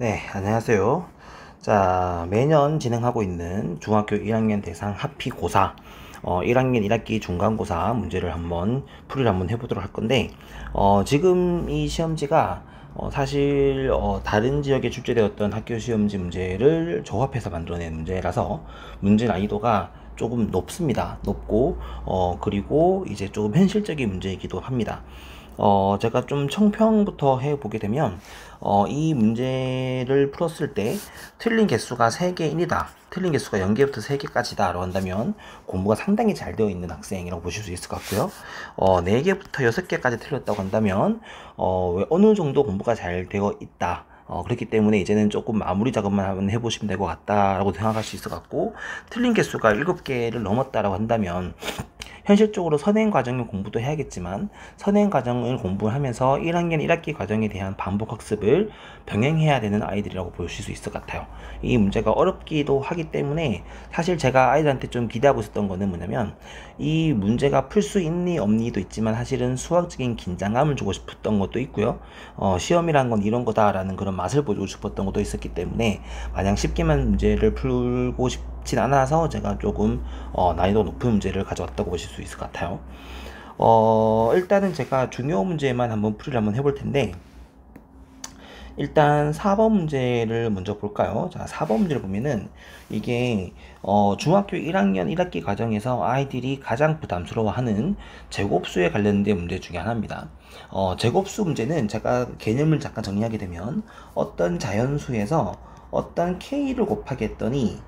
네, 안녕하세요. 자, 매년 진행하고 있는 중학교 1학년 대상 학피고사 1학년 1학기 중간고사 문제를 한번 해보도록 할 건데, 지금 이 시험지가 사실 다른 지역에 출제되었던 학교 시험지 문제를 조합해서 만들어낸 문제라서 문제 난이도가 조금 높습니다. 높고 그리고 이제 조금 현실적인 문제이기도 합니다. 제가 좀 청평부터 해보게 되면, 이 문제를 풀었을 때, 틀린 개수가 3개입니다. 틀린 개수가 0개부터 3개까지다. 라고 한다면, 공부가 상당히 잘 되어 있는 학생이라고 보실 수 있을 것 같고요. 4개부터 6개까지 틀렸다고 한다면, 어느 정도 공부가 잘 되어 있다. 그렇기 때문에 이제는 조금 마무리 작업만 한번 해보시면 될 것 같다라고 생각할 수 있을 것 같고, 틀린 개수가 7개를 넘었다라고 한다면, 현실적으로 선행 과정의 공부도 해야겠지만 선행 과정을 공부하면서 1학년 1학기 과정에 대한 반복 학습을 병행해야 되는 아이들이라고 보실 수 있을 것 같아요. 이 문제가 어렵기도 하기 때문에 사실 제가 아이들한테 좀 기대하고 있었던 거는 뭐냐면, 이 문제가 풀 수 있니 없니도 있지만 사실은 수학적인 긴장감을 주고 싶었던 것도 있고요. 시험이란 건 이런 거다라는 그런 맛을 보여주고 싶었던 것도 있었기 때문에 마냥 쉽게만 문제를 풀고 싶진 않아서 제가 조금 난이도 높은 문제를 가져왔다고 보실 수 있을 것 같아요. 일단은 제가 중요 문제만 풀이를 해볼 텐데, 일단 4번 문제를 먼저 볼까요? 자, 4번 문제를 보면은 이게 중학교 1학년 1학기 과정에서 아이들이 가장 부담스러워하는 제곱수에 관련된 문제 중에 하나입니다. 제곱수 문제는 제가 개념을 잠깐 정리하게 되면, 어떤 자연수에서 어떤 k를 곱하기 했더니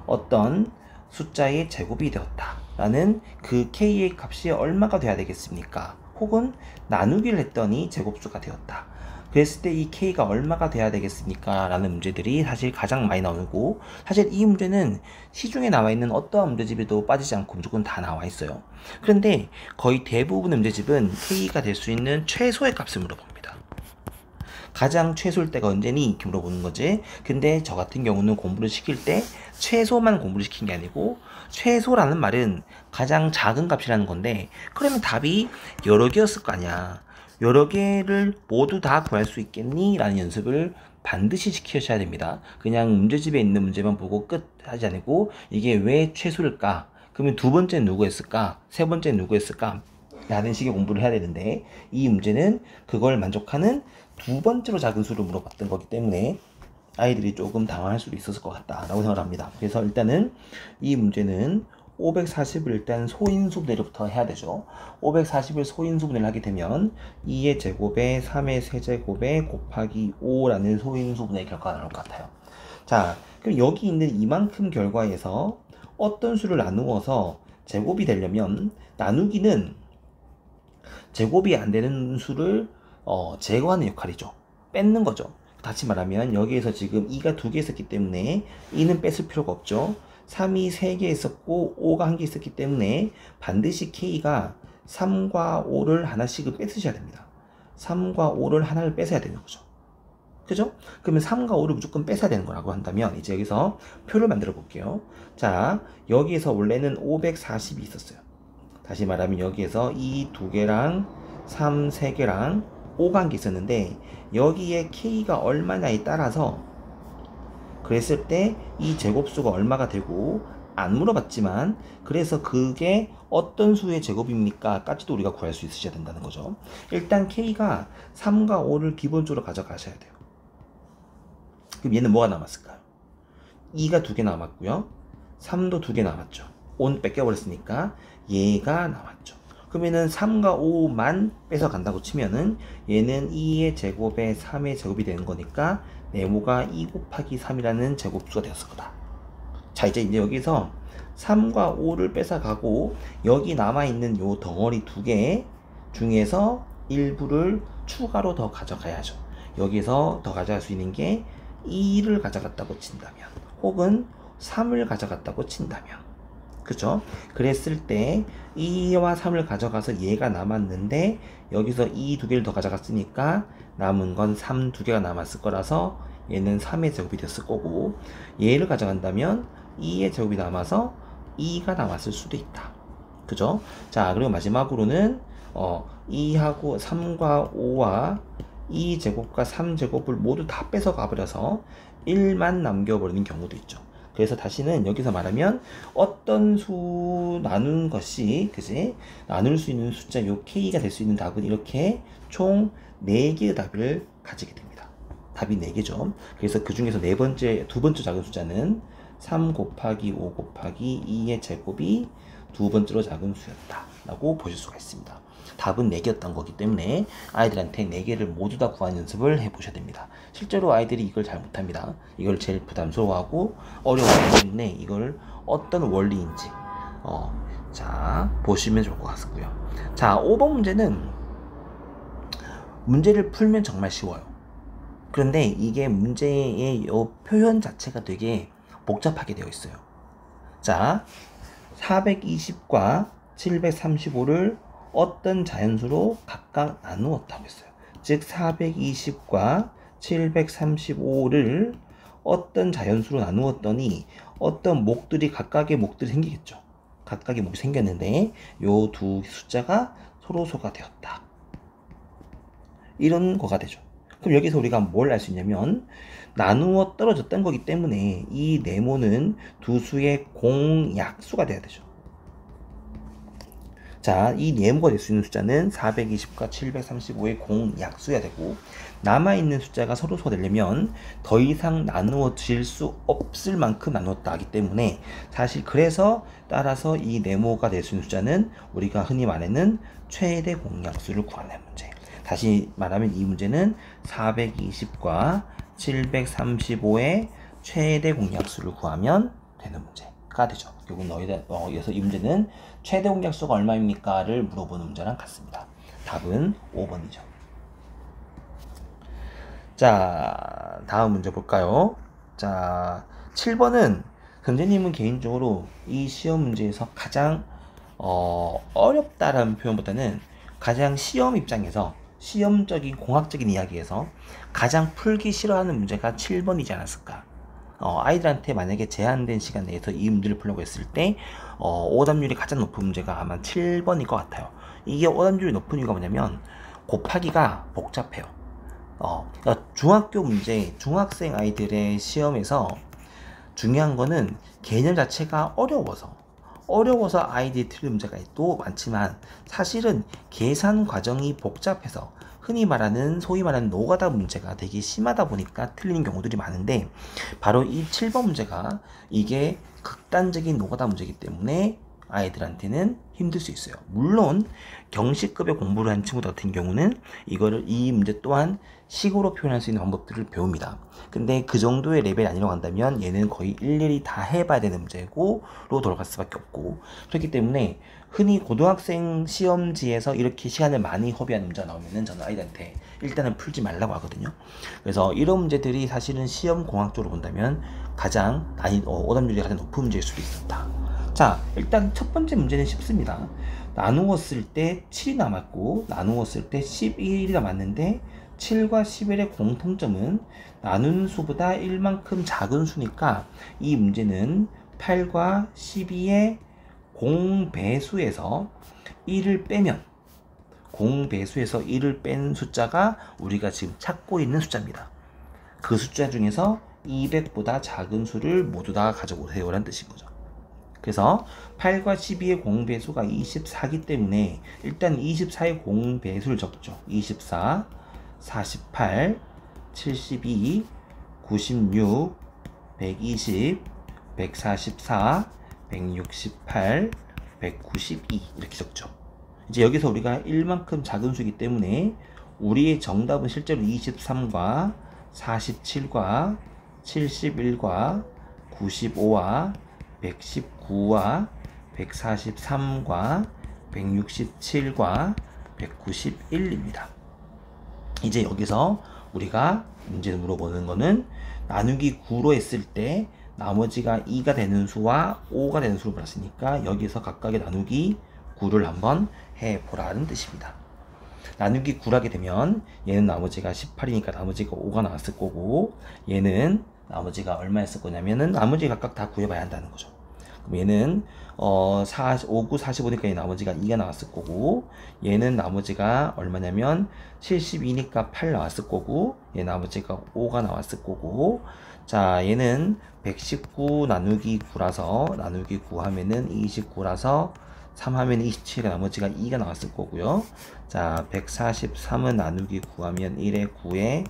어떤 숫자의 제곱이 되었다 라는 그 k의 값이 얼마가 돼야 되겠습니까? 혹은 나누기를 했더니 제곱수가 되었다. 그랬을 때 이 k가 얼마가 돼야 되겠습니까? 라는 문제들이 사실 가장 많이 나오고, 사실 이 문제는 시중에 나와 있는 어떠한 문제집에도 빠지지 않고 무조건 다 나와 있어요. 그런데 거의 대부분의 문제집은 k가 될 수 있는 최소의 값을 물어봅니다. 가장 최소일 때가 언제니? 이렇게 물어보는 거지. 근데 저 같은 경우는 공부를 시킬 때 최소만 공부를 시킨 게 아니고, 최소라는 말은 가장 작은 값이라는 건데, 그러면 답이 여러 개였을 거 아니야. 여러 개를 모두 다 구할 수 있겠니? 라는 연습을 반드시 시키셔야 됩니다. 그냥 문제집에 있는 문제만 보고 끝 하지 않고, 이게 왜 최소일까? 그러면 두 번째는 누구 했을까? 세 번째는 누구 했을까? 라는 식의 공부를 해야 되는데, 이 문제는 그걸 만족하는 두 번째로 작은 수를 물어봤던 거기 때문에 아이들이 조금 당황할 수도 있었을 것 같다라고 생각을 합니다. 그래서 일단은 이 문제는 540을 일단 소인수분해로부터 해야 되죠. 540을 소인수분해를 하게 되면 2의 제곱에 3의 세제곱에 곱하기 5라는 소인수분해 결과가 나올 것 같아요. 자, 그럼 여기 있는 이만큼 결과에서 어떤 수를 나누어서 제곱이 되려면, 나누기는 제곱이 안 되는 수를 제거하는 역할이죠. 뺏는 거죠. 다시 말하면 여기에서 지금 2가 2개 있었기 때문에 2는 뺐을 필요가 없죠. 3이 3개 있었고 5가 1개 있었기 때문에 반드시 K가 3과 5를 하나씩은 뺏으셔야 됩니다. 3과 5를 하나를 뺏어야 되는 거죠. 그죠? 그러면 3과 5를 무조건 뺏어야 되는 거라고 한다면, 이제 여기서 표를 만들어 볼게요. 자, 여기에서 원래는 540이 있었어요. 다시 말하면 여기에서 이 2개랑 3, 3개랑 5가 한 개 있었는데, 여기에 k가 얼마냐에 따라서 그랬을 때 이 제곱수가 얼마가 되고, 안 물어봤지만 그래서 그게 어떤 수의 제곱입니까? 까지도 우리가 구할 수 있으셔야 된다는 거죠. 일단 k가 3과 5를 기본적으로 가져가셔야 돼요. 그럼 얘는 뭐가 남았을까요? 2가 2개 남았고요. 3도 2개 남았죠. 5는 뺏겨버렸으니까 얘가 남았죠. 그러면은 3과 5만 뺏어간다고 치면은 얘는 2의 제곱에 3의 제곱이 되는 거니까 네모가 2 곱하기 3이라는 제곱수가 되었을 거다. 자, 이제 여기서 3과 5를 뺏어가고 여기 남아있는 요 덩어리 2개 중에서 일부를 추가로 더 가져가야죠. 여기서 더 가져갈 수 있는 게 2를 가져갔다고 친다면, 혹은 3을 가져갔다고 친다면, 그죠? 그랬을 때 2와 3을 가져가서 얘가 남았는데, 여기서 2 2개를 더 가져갔으니까 남은 건 3 2개가 남았을 거라서 얘는 3의 제곱이 됐을 거고, 얘를 가져간다면 2의 제곱이 남아서 2가 남았을 수도 있다. 그죠? 자, 그리고 마지막으로는 2하고 3과 5와 2제곱과 3제곱을 모두 다 뺏어가 버려서 1만 남겨버리는 경우도 있죠. 그래서 다시는 여기서 말하면 어떤 수 나눈 것이 그지 나눌 수 있는 숫자 요 k가 될 수 있는 답은 이렇게 총 4개의 답을 가지게 됩니다. 답이 4개죠. 그래서 그 중에서 두 번째 작은 숫자는 3 곱하기 5 곱하기 2의 제곱이 두 번째로 작은 수였다 라고 보실 수가 있습니다. 답은 4개였던 거기 때문에 아이들한테 4개를 모두 다 구하는 연습을 해보셔야 됩니다. 실제로 아이들이 이걸 잘 못합니다. 이걸 제일 부담스러워하고 어려워하기 때문에 이걸 어떤 원리인지 자 보시면 좋을 것 같고요. 자 5번 문제는 문제를 풀면 정말 쉬워요. 그런데 이게 문제의 표현 자체가 되게 복잡하게 되어 있어요. 자 420과 735를 어떤 자연수로 각각 나누었다고 했어요. 즉 420과 735를 어떤 자연수로 나누었더니 어떤 각각의 목들이 생기겠죠. 각각의 목이 생겼는데 요 두 숫자가 서로소가 되었다. 이런 거가 되죠. 그럼 여기서 우리가 뭘 알 수 있냐면 나누어 떨어졌던 거기 때문에 이 네모는 두 수의 공약수가 돼야 되죠. 자, 이 네모가 될 수 있는 숫자는 420과 735의 공약수야 되고 남아있는 숫자가 서로소가 되려면 더 이상 나누어질 수 없을 만큼 나누었다 하기 때문에 사실 그래서 따라서 이 네모가 될 수 있는 숫자는 우리가 흔히 말하는 최대 공약수를 구하는 문제. 다시 말하면 이 문제는 420과 735의 최대 공약수를 구하면 되는 문제가 되죠. 결국 여기서 이 문제는 최대 공약수가 얼마입니까? 를 물어보는 문제랑 같습니다. 답은 5번이죠. 자, 다음 문제 볼까요? 자, 7번은 선생님은 개인적으로 이 시험 문제에서 가장 어렵다라는 표현보다는 가장 시험 입장에서 시험적인 공학적인 이야기에서 가장 풀기 싫어하는 문제가 7번이지 않았을까. 아이들한테 만약에 제한된 시간 내에서 이 문제를 풀려고 했을 때 오답률이 가장 높은 문제가 아마 7번일 것 같아요. 이게 오답률이 높은 이유가 뭐냐면 곱하기가 복잡해요. 그러니까 중학교 문제, 중학생 아이들의 시험에서 중요한 거는 개념 자체가 어려워서 아이들이 틀린 문제가 또 많지만 사실은 계산 과정이 복잡해서 흔히 말하는 소위 말하는 노가다 문제가 되게 심하다 보니까 틀리는 경우들이 많은데 바로 이 7번 문제가 이게 극단적인 노가다 문제이기 때문에 아이들한테는 힘들 수 있어요. 물론 경시급의 공부를 한 친구들 같은 경우는 이 문제 또한 식으로 표현할 수 있는 방법들을 배웁니다. 근데 그 정도의 레벨이 아니라고 한다면 얘는 거의 일일이 다 해봐야 되는 문제고로 돌아갈 수밖에 없고 그렇기 때문에 흔히 고등학생 시험지에서 이렇게 시간을 많이 허비하는 문제가 나오면은 저는 아이들한테 일단은 풀지 말라고 하거든요. 그래서 이런 문제들이 사실은 시험 공학적으로 본다면 가장 오답률이 가장 높은 문제일 수도 있었다. 자, 일단 첫 번째 문제는 쉽습니다. 나누었을 때 7이 남았고 나누었을 때 11이 남았는데 7과 11의 공통점은 나눈 수보다 1만큼 작은 수니까 이 문제는 8과 12의 공배수에서 1을 빼면 공배수에서 1을 뺀 숫자가 우리가 지금 찾고 있는 숫자입니다. 그 숫자 중에서 200보다 작은 수를 모두 다 가져오세요 라는 뜻인 거죠. 그래서 8과 12의 공배수가 24이기 때문에 일단 24의 공배수를 적죠. 24, 48, 72, 96, 120, 144, 168, 192 이렇게 적죠. 이제 여기서 우리가 1만큼 작은 수이기 때문에 우리의 정답은 실제로 23과 47과 71과 95와 119와 143과 167과 191입니다. 이제 여기서 우리가 문제를 물어보는 거는 나누기 9로 했을 때 나머지가 2가 되는 수와 5가 되는 수를 받았으니까 여기서 각각의 나누기 9를 한번 해보라는 뜻입니다. 나누기 9하게 되면 얘는 나머지가 18이니까 나머지가 5가 나왔을 거고 얘는 나머지가 얼마였을 거냐면은 나머지 각각 다 구해봐야 한다는 거죠. 그럼 얘는 5, 9, 45니까 나머지가 2가 나왔을 거고, 얘는 나머지가 얼마냐면 72니까 8 나왔을 거고, 얘 나머지가 5가 나왔을 거고, 자, 얘는 119 나누기 9라서 나누기 9 하면은 29라서 3 하면 27가 나머지가 2가 나왔을 거고요. 자, 143은 나누기 9 하면 1에 9에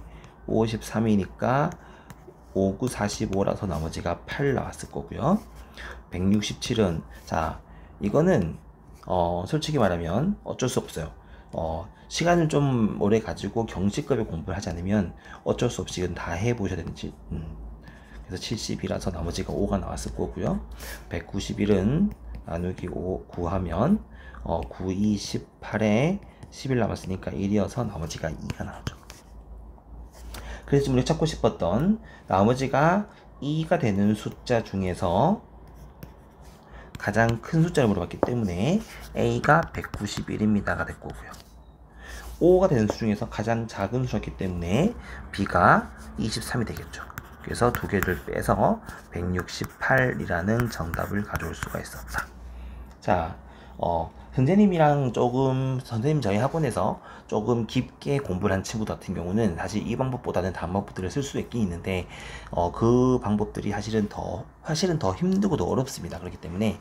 53이니까 5, 9, 45라서 나머지가 8 나왔을 거고요. 167은 자, 이거는 솔직히 말하면 어쩔 수 없어요. 시간을 좀 오래 가지고 경시급에 공부를 하지 않으면 어쩔 수 없이 이건 다 해보셔야 되는지. 그래서 70이라서 나머지가 5가 나왔을 거고요. 191은 나누기 9 하면 9, 2, 18에 11 남았으니까 1이어서 나머지가 2가 나오죠. 그래서 우리가 찾고 싶었던 나머지가 2가 되는 숫자 중에서 가장 큰 숫자를 물어봤기 때문에 A가 191입니다가 될 거고요. 5가 되는 수 중에서 가장 작은 수였기 때문에 B가 23이 되겠죠. 그래서 두 개를 빼서 168이라는 정답을 가져올 수가 있었다. 자, 선생님 저희 학원에서 조금 깊게 공부를 한 친구 같은 경우는 사실 이 방법보다는 다른 방법들을 쓸 수 있긴 있는데, 그 방법들이 사실은 더 힘들고도 어렵습니다. 그렇기 때문에,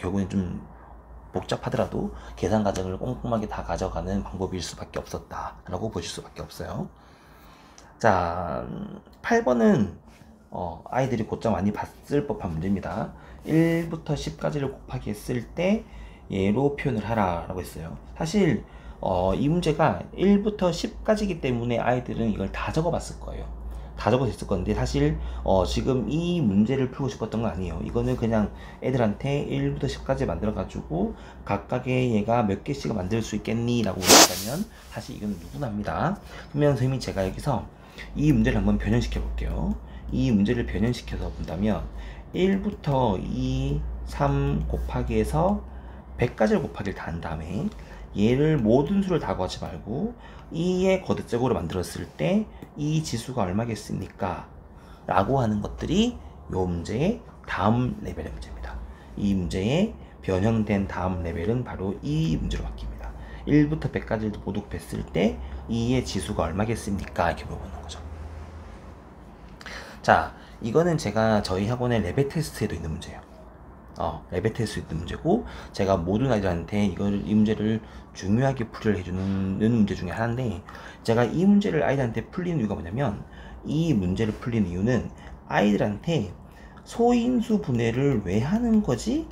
결국엔 좀 복잡하더라도 계산 과정을 꼼꼼하게 다 가져가는 방법일 수밖에 없었다라고 보실 수밖에 없어요. 자, 8번은 아이들이 곧장 많이 봤을 법한 문제입니다. 1부터 10까지를 곱하기 했을 때 얘로 표현을 하라 라고 했어요. 사실 이 문제가 1부터 10까지이기 때문에 아이들은 이걸 다 적어봤을 거예요. 다 적어졌을 건데 사실 지금 이 문제를 풀고 싶었던 건 아니에요. 이거는 그냥 애들한테 1부터 10까지 만들어 가지고 각각의 얘가 몇 개씩 만들 수 있겠니 라고 물어보면 사실 이건 누구나 합니다. 그러면 선생님이 제가 여기서 이 문제를 한번 변형시켜 볼게요. 이 문제를 변형시켜서 본다면 1부터 2, 3 곱하기 해서 100까지를 곱하기를 다 한 다음에 얘를 모든 수를 다 구하지 말고 2의 거듭적으로 만들었을 때 이 지수가 얼마겠습니까? 라고 하는 것들이 이 문제의 다음 레벨의 문제입니다. 이 문제의 변형된 다음 레벨은 바로 이 문제로 바뀝니다. 1부터 100까지를 모두 뺐을 때 2의 지수가 얼마겠습니까? 이렇게 물어보는 거죠. 자, 이거는 제가 저희 학원의 레벨 테스트에도 있는 문제예요. 레벨 테스트에 있는 문제고, 제가 모든 아이들한테 이 문제를 중요하게 풀이를 해주는 문제 중에 하나인데, 제가 이 문제를 아이들한테 풀리는 이유가 뭐냐면, 이 문제를 풀리는 이유는 아이들한테 소인수 분해를 왜 하는 거지?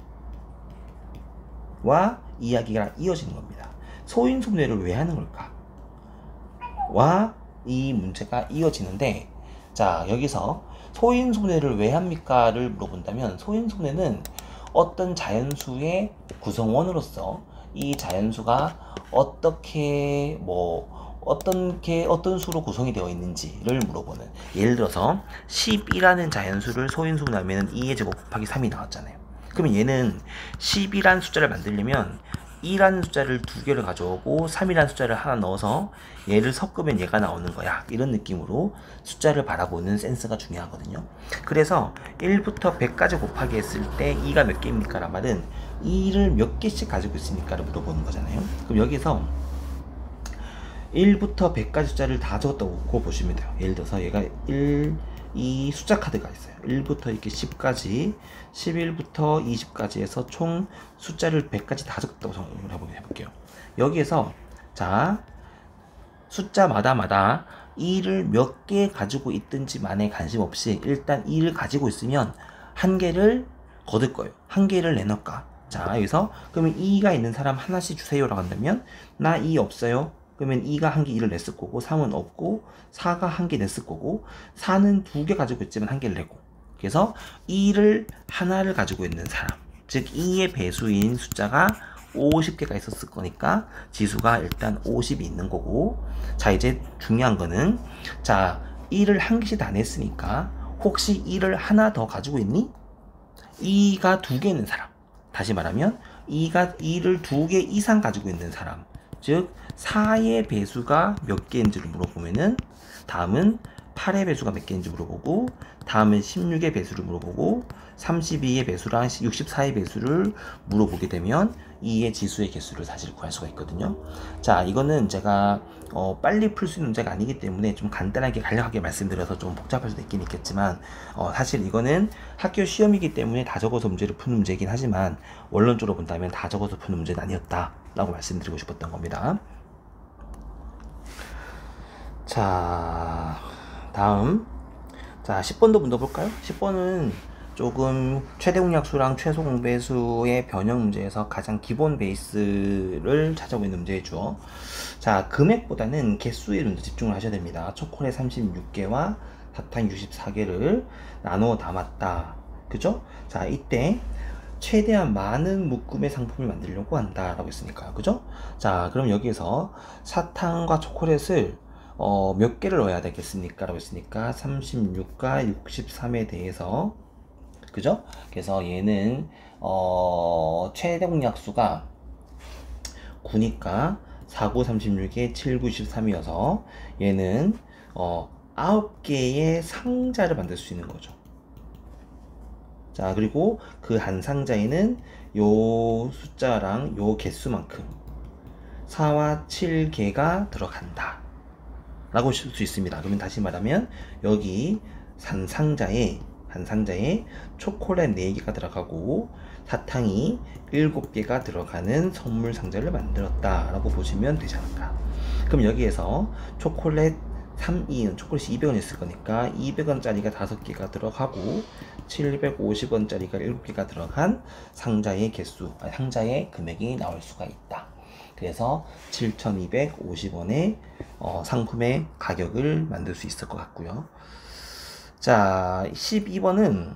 와 이야기가 이어지는 겁니다. 소인수 분해를 왜 하는 걸까? 와 이 문제가 이어지는데, 자, 여기서 소인수분해를 왜 합니까?를 물어본다면, 소인수분해는 어떤 자연수의 구성원으로서 이 자연수가 어떤 수로 구성이 되어 있는지를 물어보는. 예를 들어서 10이라는 자연수를 소인수분해하면 2의 제곱 곱하기 3이 나왔잖아요. 그러면 얘는 10이라는 숫자를 만들려면 2라는 숫자를 두 개를 가져오고 3이라는 숫자를 하나 넣어서 얘를 섞으면 얘가 나오는 거야. 이런 느낌으로 숫자를 바라보는 센스가 중요하거든요. 그래서 1부터 100까지 곱하기 했을 때 2가 몇 개입니까? 라는 말은 2를 몇 개씩 가지고 있습니까? 를 물어보는 거잖아요. 그럼 여기서 1부터 100까지 숫자를 다 적었다고 보시면 돼요. 예를 들어서 얘가 2 숫자 카드가 있어요. 1부터 이렇게 10까지, 11부터 20까지 해서 총 숫자를 100까지 다 적었다고 생각을 해볼게요. 여기에서 자, 숫자마다 2를 몇 개 가지고 있든지만에 관심 없이 일단 2를 가지고 있으면 한 개를 거둘 거예요. 한 개를 내놓을까? 자, 여기서 그러면 2가 있는 사람 하나씩 주세요라고 한다면, 나 2 없어요. 그러면 2가 한 개 1을 냈을 거고, 3은 없고, 4가 한 개 냈을 거고, 4는 두 개 가지고 있지만 한 개를 내고. 그래서 2를 하나를 가지고 있는 사람, 즉 2의 배수인 숫자가 50개가 있었을 거니까 지수가 일단 50이 있는 거고. 자, 이제 중요한 거는, 자, 2를 한 개씩 다 냈으니까 혹시 2를 하나 더 가지고 있니? 2가 두 개 있는 사람, 다시 말하면 2를 두 개 이상 가지고 있는 사람, 즉 4의 배수가 몇 개인지를 물어보면은 다음은 8의 배수가 몇 개인지 물어보고, 다음은 16의 배수를 물어보고, 32의 배수랑 64의 배수를 물어보게 되면 이의 지수의 개수를 사실 구할 수가 있거든요. 자, 이거는 제가 빨리 풀 수 있는 문제가 아니기 때문에 좀 간단하게 간략하게 말씀드려서 좀 복잡할 수도 있긴 있겠지만, 사실 이거는 학교 시험이기 때문에 다 적어서 문제를 푸는 문제이긴 하지만 원론적으로 본다면 다 적어서 푸는 문제는 아니었다 라고 말씀드리고 싶었던 겁니다. 자, 다음, 자 10번도 문제 볼까요? 10번은 조금 최대 공약수랑 최소 공배수의 변형 문제에서 가장 기본 베이스를 찾아보고 있는 문제죠. 자, 금액보다는 개수에 좀 더 집중을 하셔야 됩니다. 초콜릿 36개와 사탕 64개를 나누어 담았다. 그죠? 자, 이때 최대한 많은 묶음의 상품을 만들려고 한다 라고 했으니까요. 그죠? 자, 그럼 여기에서 사탕과 초콜릿을 몇 개를 넣어야 되겠습니까? 라고 했으니까 36과 63에 대해서, 그죠? 그래서 얘는 최대 공약수가 9니까 4, 9, 36에 7, 9, 13이어서 얘는 9개의 상자를 만들 수 있는 거죠. 자, 그리고 그 한 상자에는 요 숫자랑 요 개수만큼 4와 7개가 들어간다 라고 쓸 수 있습니다. 그러면 다시 말하면 여기 한 상자에 초콜릿 4개가 들어가고 사탕이 7개가 들어가는 선물 상자를 만들었다 라고 보시면 되지 않을까. 그럼 여기에서 초콜릿 3인 초콜릿이 200원 있을 거니까 200원짜리가 5개가 들어가고 750원짜리가 7개가 들어간 상자의 개수, 상자의 금액이 나올 수가 있다. 그래서 7,250원의 상품의 가격을 만들 수 있을 것 같고요. 자, 12번도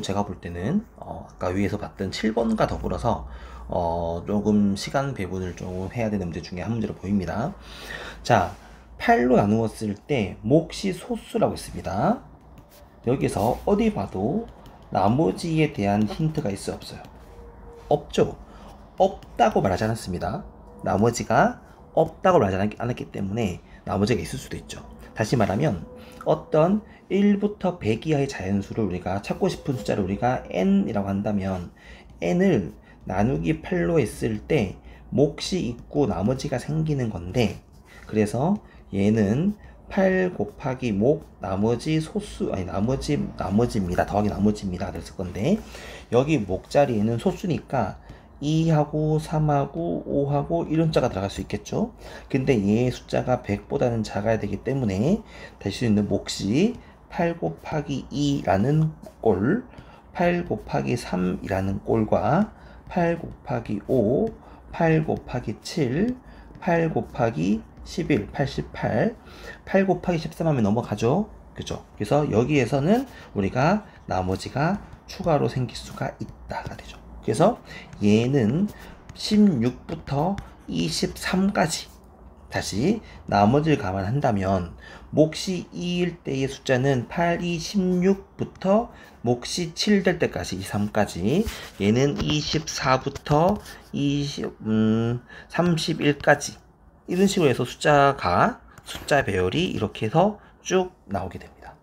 제가 볼 때는 아까 위에서 봤던 7번과 더불어서 조금 시간 배분을 좀 해야 되는 문제 중에 한 문제로 보입니다. 자, 8로 나누었을 때 몫이 소수라고 했습니다. 여기서 어디 봐도 나머지에 대한 힌트가 있어요, 없어요? 없죠. 없다고 말하지 않았습니다. 나머지가 없다고 말하지 않았기 때문에 나머지가 있을 수도 있죠. 다시 말하면 어떤 1부터 100 이하의 자연수를 우리가 찾고 싶은 숫자를 우리가 n이라고 한다면 n을 나누기 8로 했을 때 몫이 있고 나머지가 생기는 건데, 그래서 얘는 8 곱하기 몫 나머지 소수, 아니 나머지입니다. 더하기 나머지입니다. 그랬을 건데 여기 몫 자리에는 소수니까 2하고 3하고 5하고 이런 숫자가 들어갈 수 있겠죠. 근데 얘의 숫자가 100보다는 작아야 되기 때문에 될 수 있는 몫이 8 곱하기 2라는 꼴, 8 곱하기 3이라는 꼴과 8 곱하기 5, 8 곱하기 7, 8 곱하기 11, 88, 8 곱하기 13 하면 넘어가죠. 그죠? 그래서 여기에서는 우리가 나머지가 추가로 생길 수가 있다가 되죠. 그래서 얘는 16부터 23까지 다시 나머지를 감안한다면 몫이 2일 때의 숫자는 8, 2, 16부터 몫이 7 될 때까지 23까지, 얘는 24부터 31까지 이런 식으로 해서 숫자 배열이 이렇게 해서 쭉 나오게 됩니다.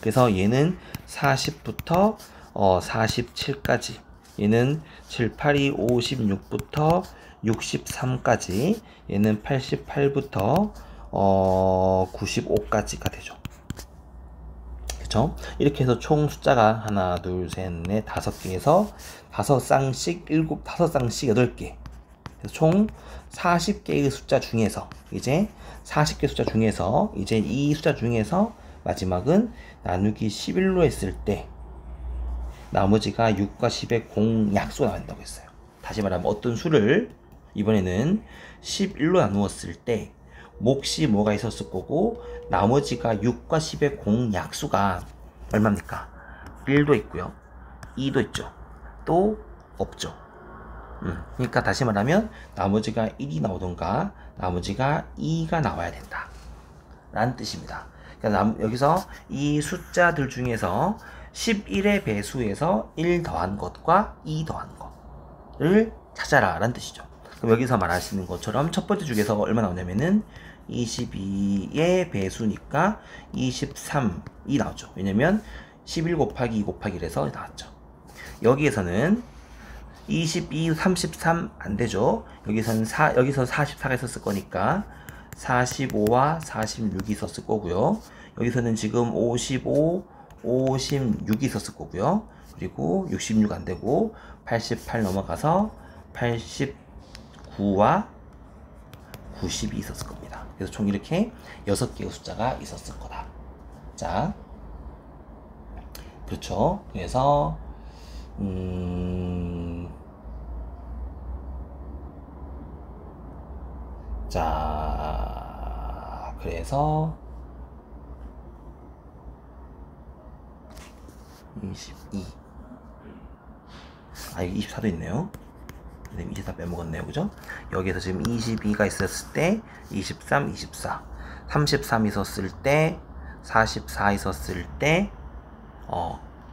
그래서 얘는 40부터 47까지, 얘는 7, 8, 2, 56부터 63까지, 얘는 88부터 95까지가 되죠. 그쵸? 이렇게 해서 총 숫자가 하나, 둘, 셋, 넷, 5개에서 5쌍씩 5쌍씩 8개. 그래서 총 40개의 숫자 중에서 이제 이 숫자 중에서 마지막은 나누기 11로 했을 때 나머지가 6과 10의 공약수가 나온다고 했어요. 다시 말하면 어떤 수를 이번에는 11로 나누었을 때 몫이 뭐가 있었을 거고 나머지가 6과 10의 공약수가 얼마입니까? 1도 있고요, 2도 있죠, 또 없죠. 그러니까 다시 말하면 나머지가 1이 나오던가 나머지가 2가 나와야 된다 라는 뜻입니다. 그러니까 여기서 이 숫자들 중에서 11의 배수에서 1 더한 것과 2 더한 것을 찾아라 라는 뜻이죠. 그럼 여기서 말하시는 것처럼 첫 번째 중에서 얼마 나오냐면은 22의 배수니까 23이 나오죠. 왜냐면 11 곱하기 2 곱하기 1에서 나왔죠. 여기에서는 22, 33 안되죠. 여기서 44가 있었을 거니까 45와 46이 있었을 거고요. 여기서는 지금 55, 56이 있었을 거고요. 그리고 66 안되고 88 넘어가서 89와 90이 있었을 겁니다. 그래서 총 이렇게 6개의 숫자가 있었을 거다. 자, 그렇죠. 그래서 자, 그래서 22. 여기 24도 있네요. 24 빼먹었네요. 그죠? 여기에서 지금 22가 있었을 때 23, 24, 33 있었을 때 44 있었을 때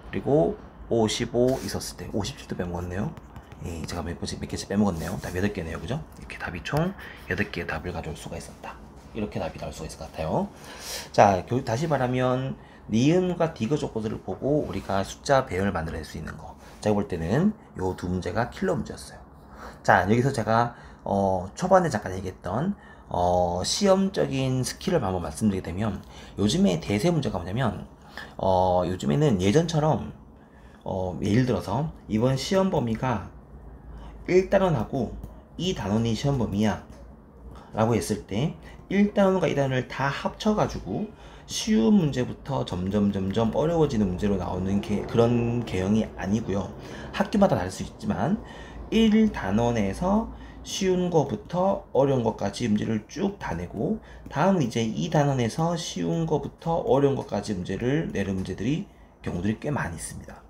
그리고 55 있었을 때 57도 빼먹었네요. 제가 몇 개씩 빼먹었네요. 답 8개네요. 그죠? 이렇게 답이 총 8개의 답을 가져올 수가 있었다. 이렇게 답이 나올 수가 있을 것 같아요. 자, 다시 말하면 니은과 디귿 조건들을 보고 우리가 숫자 배열을 만들어낼 수 있는 거. 제가 볼 때는 요 두 문제가 킬러 문제였어요. 자, 여기서 제가 초반에 잠깐 얘기했던 시험적인 스킬을 한번 말씀드리게 되면 요즘에 대세 문제가 뭐냐면 요즘에는 예전처럼 예를 들어서 이번 시험 범위가 1단원하고 2단원이 시험 범위야 라고 했을 때 1단원과 2단원을 다 합쳐가지고 쉬운 문제부터 점점 어려워지는 문제로 나오는 그런 개형이 아니고요. 학교마다 다를 수 있지만 1단원에서 쉬운 거부터 어려운 것까지 문제를 쭉 다 내고 다음은 이제 2단원에서 쉬운 거부터 어려운 것까지 문제를 내는 경우들이 꽤 많이 있습니다.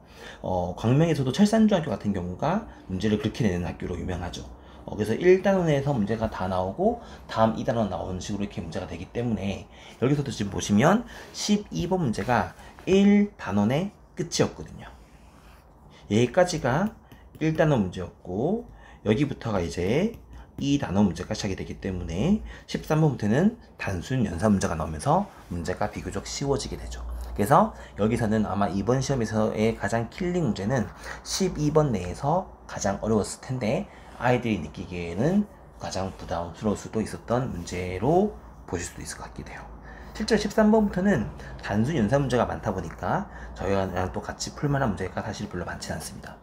광명에서도 철산중학교 같은 경우가 문제를 그렇게 내는 학교로 유명하죠. 그래서 1단원에서 문제가 다 나오고 다음 2단원 나오는 식으로 이렇게 문제가 되기 때문에 여기서도 지금 보시면 12번 문제가 1단원의 끝이었거든요. 여기까지가 1단원 문제였고 여기부터가 이제 2단원 문제가 시작이 되기 때문에 13번부터는 단순 연산 문제가 나오면서 문제가 비교적 쉬워지게 되죠. 그래서 여기서는 아마 이번 시험에서의 가장 킬링 문제는 12번 내에서 가장 어려웠을 텐데 아이들이 느끼기에는 가장 부담스러울 수도 있었던 문제로 보실 수도 있을 것 같기도 해요. 실제로 13번부터는 단순 연산 문제가 많다 보니까 저희랑 또 같이 풀만한 문제가 사실 별로 많지 않습니다.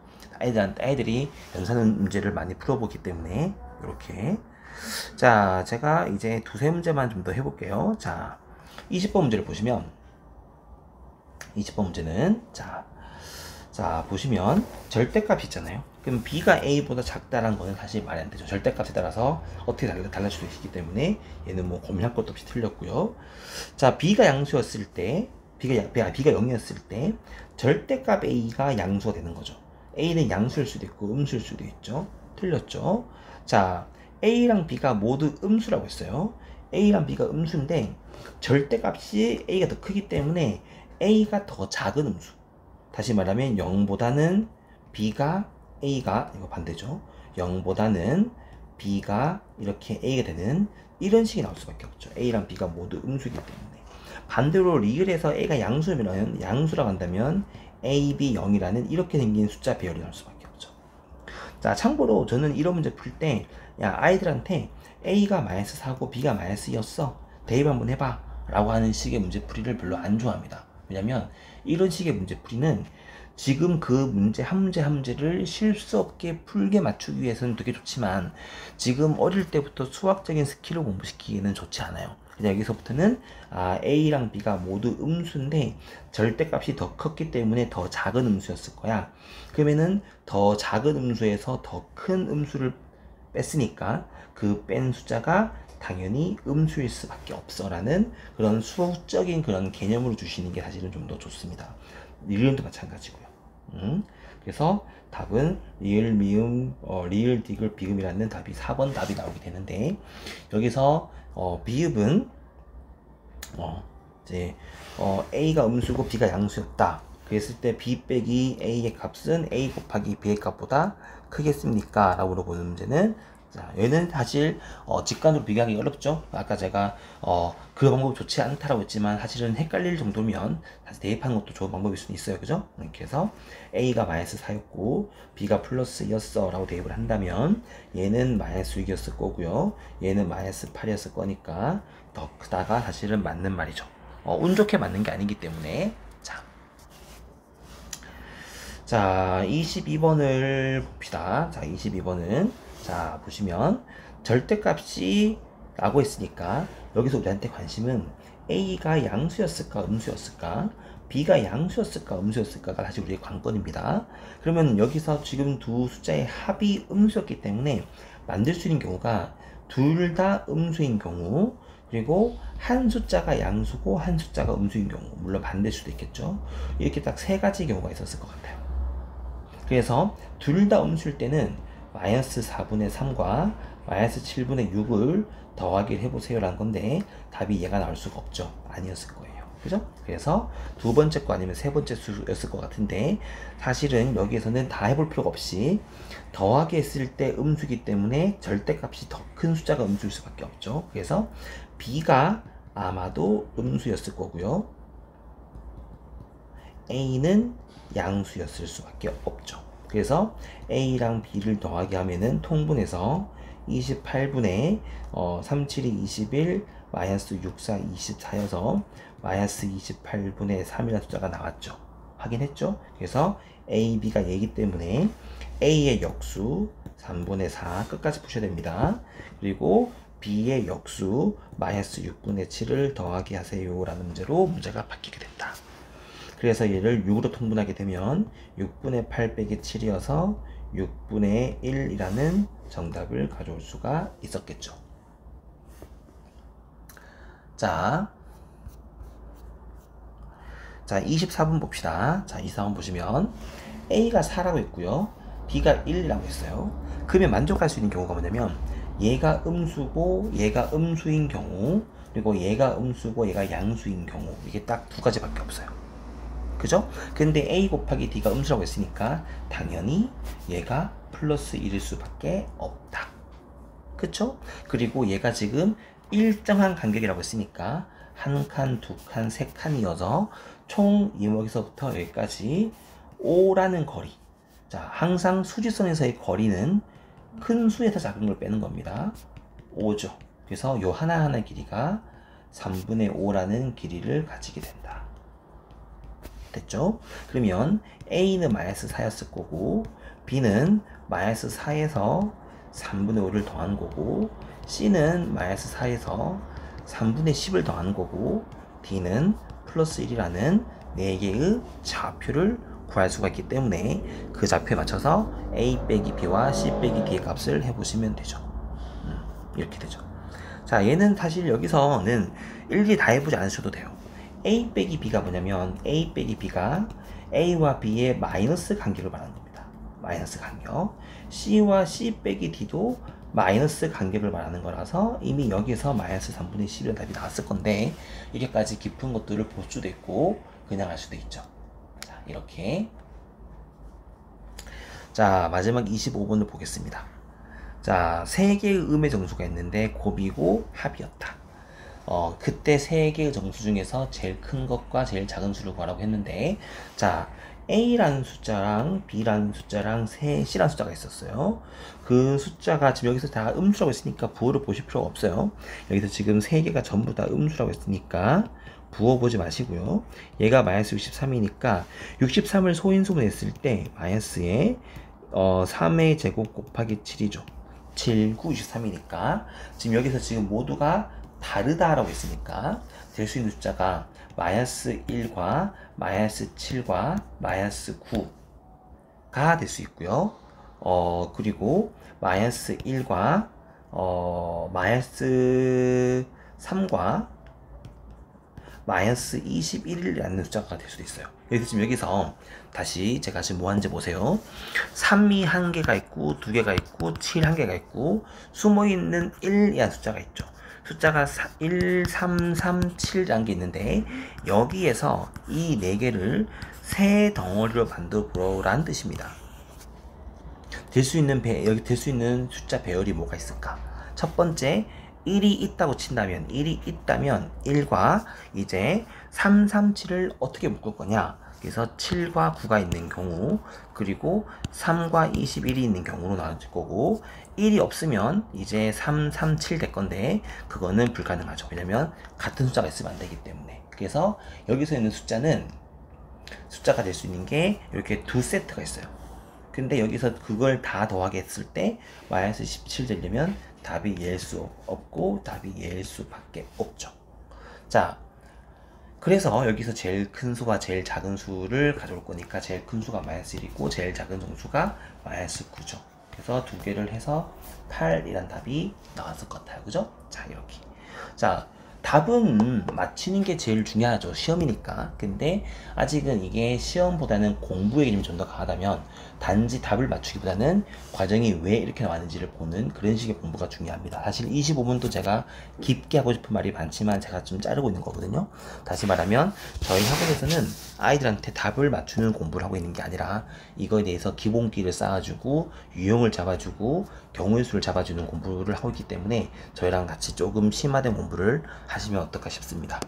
아이들이 연산 문제를 많이 풀어보기 때문에 이렇게. 자, 제가 이제 두세 문제만 좀 더 해볼게요. 자, 20번 문제를 보시면 20번 문제는 자 보시면 절대값이 있잖아요. 그럼 b가 a보다 작다라는 거는 사실 말이 안 되죠. 절대값에 따라서 어떻게 달라질 수 있기 때문에 얘는 뭐 고민할 것도 없이 틀렸고요. 자, b가 양수였을 때 b가 0이었을 때 절대값 a가 양수가 되는 거죠. a는 양수일 수도 있고 음수일 수도 있죠. 틀렸죠. 자, a랑 b가 모두 음수라고 했어요. a랑 b가 음수인데 절대값이 a가 더 크기 때문에 a가 더 작은 음수. 다시 말하면 0보다는 b가 a가 이거 반대죠. 0보다는 b가 이렇게 a가 되는 이런 식이 나올 수밖에 없죠. a랑 b가 모두 음수이기 때문에. 반대로 리을에서 a가 양수라고 한다면 a, b, 0이라는 이렇게 생긴 숫자 배열이 나올 수밖에 없죠. 자, 참고로 저는 이런 문제 풀 때 아이들한테 a가 -4고 b가 -2였어. 대입 한번 해봐 라고 하는 식의 문제풀이를 별로 안 좋아합니다. 왜냐면 이런 식의 문제풀이는 지금 그 문제 한 문제를 실수 없게 풀게 맞추기 위해서는 되게 좋지만 지금 어릴 때부터 수학적인 스킬을 공부시키기는 좋지 않아요. 그냥 여기서부터는 A랑 B가 모두 음수인데 절대값이 더 컸기 때문에 더 작은 음수였을 거야. 그러면은 더 작은 음수에서 더 큰 음수를 뺐으니까 그 뺀 숫자가 당연히 음수일 수밖에 없어 라는 그런 수학적인 그런 개념으로 주시는 게 사실은 좀 더 좋습니다. 리을도 마찬가지고요. 그래서 답은 리을, 미음, 리을, 디귿, 비음이라는 답이 4번 답이 나오게 되는데 여기서 비읍은 이제 A가 음수고 B가 양수였다. 그랬을 때 B 빼기 A의 값은 A 곱하기 B의 값보다 크겠습니까? 라고 물어보는 문제는 자, 얘는 사실 직관으로 비교하기 어렵죠. 아까 제가 그 방법이 좋지 않다라고 했지만 사실은 헷갈릴 정도면 다시 대입하는 것도 좋은 방법일 수는 있어요. 그죠? 이렇게 해서 A가 마이너스 4였고 B가 플러스 2였어 라고 대입을 한다면 얘는 마이너스 6이었을 거고요. 얘는 마이너스 8이었을 거니까 더 크다가 사실은 맞는 말이죠. 운 좋게 맞는 게 아니기 때문에. 자, 22번을 봅시다. 자, 22번은 자, 보시면 절대값이 라고 했으니까 여기서 우리한테 관심은 A가 양수였을까 음수였을까, B가 양수였을까 음수였을까가 사실 우리의 관건입니다. 그러면 여기서 지금 두 숫자의 합이 음수였기 때문에 만들 수 있는 경우가 둘 다 음수인 경우, 그리고 한 숫자가 양수고 한 숫자가 음수인 경우, 물론 반대일 수도 있겠죠. 이렇게 딱 세 가지 경우가 있었을 것 같아요. 그래서 둘 다 음수일 때는 마이너스 4분의 3과 마이너스 7분의 6을 더하기를 해보세요 라는 건데 답이 얘가 나올 수가 없죠. 아니었을 거예요. 그죠? 그래서 두 번째 거 아니면 세 번째 수였을 것 같은데 사실은 여기에서는 다 해볼 필요가 없이 더하기 했을 때 음수이기 때문에 절대값이 더 큰 숫자가 음수일 수밖에 없죠. 그래서 B가 아마도 음수였을 거고요. A는 양수였을 수밖에 없죠. 그래서 A랑 B를 더하기 하면은 통분해서 28분의 37이 21 마이너스 64 24여서 마이너스 28분의 3이라는 숫자가 나왔죠. 확인했죠? 그래서 A, B가 얘기 때문에 A의 역수 3분의 4 끝까지 푸셔야 됩니다. 그리고 B의 역수 마이너스 6분의 7을 더하기 하세요 라는 문제로 문제가 바뀌게 된다. 그래서 얘를 6으로 통분하게 되면 6분의 8 빼기 7이어서 6분의 1이라는 정답을 가져올 수가 있었겠죠. 자, 24번 봅시다. 자, 24번 보시면 A가 4라고 했고요. B가 1이라고 했어요. 그러면 만족할 수 있는 경우가 뭐냐면 얘가 음수고 얘가 음수인 경우, 그리고 얘가 음수고 얘가 양수인 경우, 이게 딱 두 가지밖에 없어요. 그죠? 근데 A 곱하기 D가 음수라고 했으니까 당연히 얘가 플러스 1일 수밖에 없다. 그쵸? 그리고 얘가 지금 일정한 간격이라고 했으니까 한 칸, 두 칸, 세 칸이어서 총 이목에서부터 여기까지 5라는 거리. 자, 항상 수직선에서의 거리는 큰 수에서 작은 걸 빼는 겁니다. 5죠. 그래서 요 하나하나 길이가 3분의 5라는 길이를 가지게 된다. 됐죠? 그러면 A는 마이너스 4였을 거고 B는 마이너스 4에서 3분의 5를 더한 거고 C는 마이너스 4에서 3분의 10을 더한 거고 D는 플러스 1이라는 4개의 좌표를 구할 수가 있기 때문에 그 좌표에 맞춰서 A 빼기 B와 C 빼기 D의 값을 해보시면 되죠. 이렇게 되죠. 자, 얘는 사실 여기서는 일일이 다 해보지 않으셔도 돼요. A 빼기 B가 뭐냐면 A 빼기 B가 A와 B의 마이너스 간격을 말하는 겁니다. 마이너스 간격. C와 C 빼기 D도 마이너스 간격을 말하는 거라서 이미 여기서 마이너스 3분의 10이라는 답이 나왔을 건데 이렇게까지 깊은 것들을 볼 수도 있고 그냥 할 수도 있죠. 자, 이렇게. 자, 마지막 25번을 보겠습니다. 자, 3개의 음의 정수가 있는데 곱이고 합이었다. 그때 3개의 정수 중에서 제일 큰 것과 제일 작은 수를 구하라고 했는데, 자, A라는 숫자랑 B라는 숫자랑 C라는 숫자가 있었어요. 그 숫자가 지금 여기서 다 음수라고 했으니까 부호를 보실 필요가 없어요. 여기서 지금 3개가 전부 다 음수라고 했으니까 부호 보지 마시고요. 얘가 마이너스 63이니까 63을 소인수분 했을 때 마이너스에 3의 제곱 곱하기 7이죠. 7, 9, 63이니까 지금 여기서 지금 모두가 다르다라고 했으니까 될 수 있는 숫자가 마이너스 1과 마이너스 7과 마이너스 9가 될 수 있고요. 그리고 마이너스 1과 마이너스 3과 마이너스 21이라는 숫자가 될 수도 있어요. 그래서 지금 여기서 다시 제가 지금 뭐 하는지 보세요. 3이 한 개가 있고 두 개가 있고 7 한 개가 있고 숨어있는 1이라는 숫자가 있죠. 숫자가 1, 3, 3, 7이라는 게 있는데 여기에서 이 4개를 세 덩어리로 만들어 보라는 뜻입니다. 여기 될 수 있는 숫자 배열이 뭐가 있을까? 첫 번째, 1이 있다고 친다면, 1이 있다면 1과 이제 3, 3, 7을 어떻게 묶을 거냐? 그래서 7과 9가 있는 경우, 그리고 3과 21이 있는 경우로 나눠질 거고, 1이 없으면 이제 3, 3, 7 될 건데, 그거는 불가능하죠. 왜냐면 같은 숫자가 있으면 안 되기 때문에. 그래서 여기서 있는 숫자가 될 수 있는 게 이렇게 두 세트가 있어요. 근데 여기서 그걸 다 더하게 했을 때 마이너스 17 되려면 답이 예일 수 없고 답이 예일 수밖에 없죠. 자, 그래서 여기서 제일 큰 수가 제일 작은 수를 가져올 거니까 제일 큰 수가 마이너스 1이고 제일 작은 정수가 마이너스 9죠. 그래서 두 개를 해서 8이란 답이 나왔을 것 같아요. 그죠? 자, 이렇게. 자, 답은 맞히는 게 제일 중요하죠. 시험이니까. 근데 아직은 이게 시험보다는 공부의 개념이 좀 더 강하다면 단지 답을 맞추기보다는 과정이 왜 이렇게 나왔는지를 보는 그런 식의 공부가 중요합니다. 사실 25분도 제가 깊게 하고 싶은 말이 많지만 제가 좀 자르고 있는 거거든요. 다시 말하면 저희 학원에서는 아이들한테 답을 맞추는 공부를 하고 있는 게 아니라 이거에 대해서 기본기를 쌓아주고 유형을 잡아주고 경우의 수를 잡아주는 공부를 하고 있기 때문에 저희랑 같이 조금 심화된 공부를 하시면 어떨까 싶습니다.